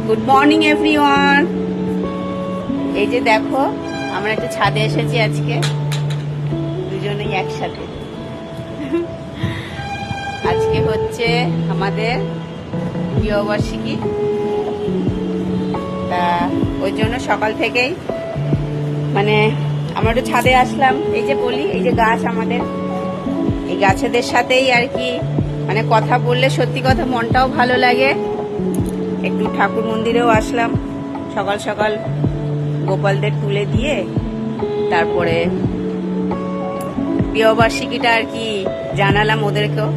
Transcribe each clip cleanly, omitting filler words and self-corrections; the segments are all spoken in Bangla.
Good morning everyone. এই যে দেখো আমরা একটু ছাদে এসেছি আজকে দুজনেই একসাথে। আজকে হচ্ছে আমাদের বিবাহবার্ষিকী, তা ওই জন্য সকাল থেকেই মানে আমরা একটু ছাদে আসলাম। এই যে বলি, এই যে গাছ, আমাদের এই গাছেদের সাথেই আর কি মানে কথা বললে সত্যি কথা মনটাও ভালো লাগে। একটু ঠাকুর মন্দিরেও আসলাম সকাল সকাল, গোপালদের তুলে দিয়ে তারপরে বিবাহবার্ষিকীটা আর কি জানালাম ওদেরকেও,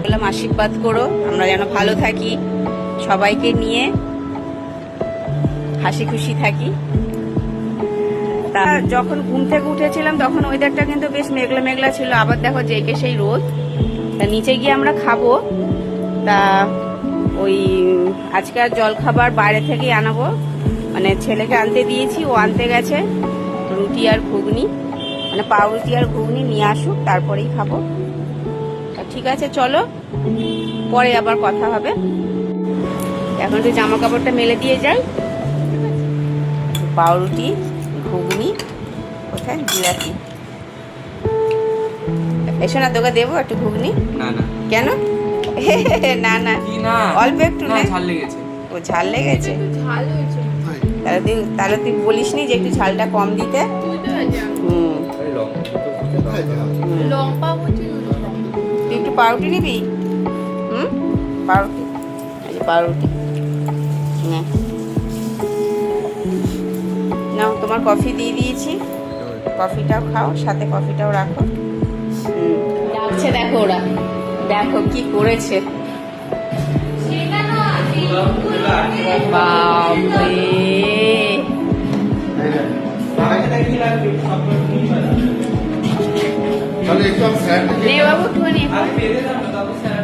বললাম আশীর্বাদ করো, আমরা যেন ভালো থাকি, সবাইকে নিয়ে হাসি খুশি থাকি। তা যখন ঘুম থেকে উঠেছিলাম তখন ওয়েদারটা কিন্তু বেশ মেঘলা মেঘলা ছিল, আবার দেখো জেগে সেই রোদ। তা নিচে গিয়ে আমরা খাবো, তা ওই আজকে আর জল খাবার বাইরে থেকেই আনাবো, মানে ছেলেকে আনতে দিয়েছি, ও আনতে গেছে রুটি আর ঘুগনি, মানে পাউরুটি আর ঘুগনি নিয়ে আসুক তারপরেই খাবো। ঠিক আছে চলো, পরে আবার কথা হবে। এখন তো জামা কাপড়টা মেলে দিয়ে যাই। পাউরুটি, ঘুগনি, কোথায় জিলাপি। এসো না, তোকে দেবো একটু ঘুগনি। না না। কেন? না না, অল্প একটু না, ঝাল লেগেছে। ও ঝাল লেগেছে, তাহলে তুই বলিস নি যে একটু ঝালটা কম দিতে। তুই একটু পাউরুটি নিবি? পাউরুটি, এই যে পাউরুটি নাও, তোমার কফি দিয়ে দিয়েছি, কফিটাও খাও, সাথে কফিটাও রাখো। যাচ্ছে দেখো ওরা, দেখো কি করেছে।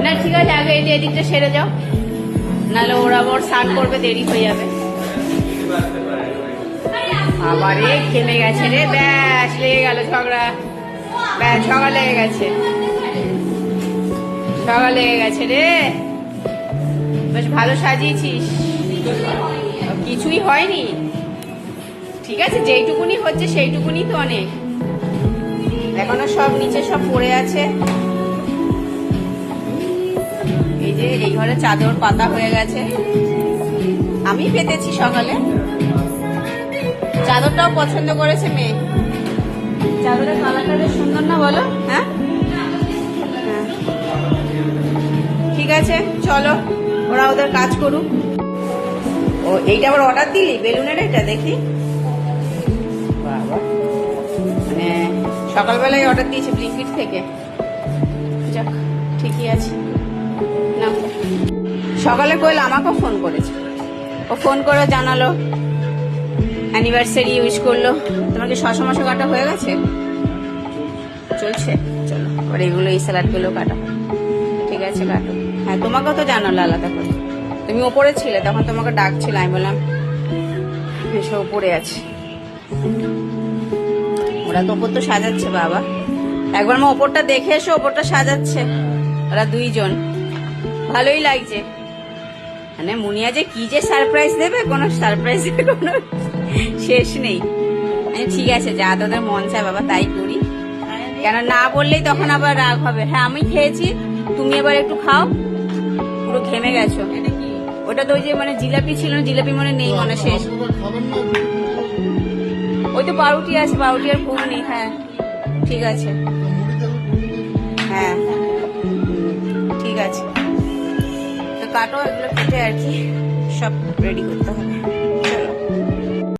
না ঠিক আছে, আগে এদিকটা সেরে যাও, নাহলে ওরা আবার স্নান করবে, দেরি হয়ে যাবে। আবারে ঘেমে গেছে রে, ব্যাস লেগে গেল ঝগড়া, ব্যাস ঝগড়া লেগে গেছে, ঝগড়া লেগে গেছে রে। বেশ ভালো সাজিয়েছিস, কিছুই হয়নি। ঠিক আছে, যেইটুকুনি হচ্ছে সেইটুকুনি তো অনেক, এখনো সব নিচে সব পড়ে আছে। এই যে এই ঘরে চাদর পাতা হয়ে গেছে, আমি পেতেছি সকালে। চাদরটাও পছন্দ করেছে মেয়ে, চাদরের কালারটা বেশ সুন্দর না বলো? হ্যাঁ ঠিক আছে চলো, ওরা ওদের কাজ করুক। ও এইটা আবার অর্ডার দিলি বেলুনের? এটা দেখি, বাবা মানে সকালবেলায় অর্ডার দিয়েছে ব্লিঙ্কিট থেকে। যাক ঠিকই আছে না, সকালে কইল আমাকেও ফোন করেছে, ও ফোন করে জানালো অ্যানিভার্সারি উইশ করলো। তোমার কি শশা মশা কাটা হয়ে গেছে? চলছে, চলো এবার এগুলো, এই স্যালাডগুলো কাটা। ঠিক আছে কাটো। হ্যাঁ তোমাকেও তো জানালো আলাদা করে, তুমি ওপরে ছিলে তখন তোমাকে ডাকছিল, আমি বললাম এসে ওপরে আছে। ওরা তো ওপর তো সাজাচ্ছে বাবা, একবার মা ওপরটা দেখে এসো, ওপরটা সাজাচ্ছে ওরা দুইজন, ভালোই লাগছে। মানে মুনিয়া যে কি যে সারপ্রাইজ দেবে, কোনো সারপ্রাইজের কোনো শেষ নেই। ঠিক আছে, যা তোদের মন চায় বাবা তাই করি, কেন না বললেই তখন আবার রাগ হবে। হ্যাঁ আমি খেয়েছি, তুমি এবার একটু খাও, পুরো ঘেমে গেছো। ওটা তো ওই যে মানে জিলাপি ছিল, জিলাপি মনে নেই, মনে শেষ। ওই তো পাউরুটি আছে, পাউরুটি আর ঘুগনি। হ্যাঁ ঠিক আছে, হ্যাঁ ঠিক আছে, তো কাটো, এগুলো কেটে আর কি সব রেডি করতে হবে।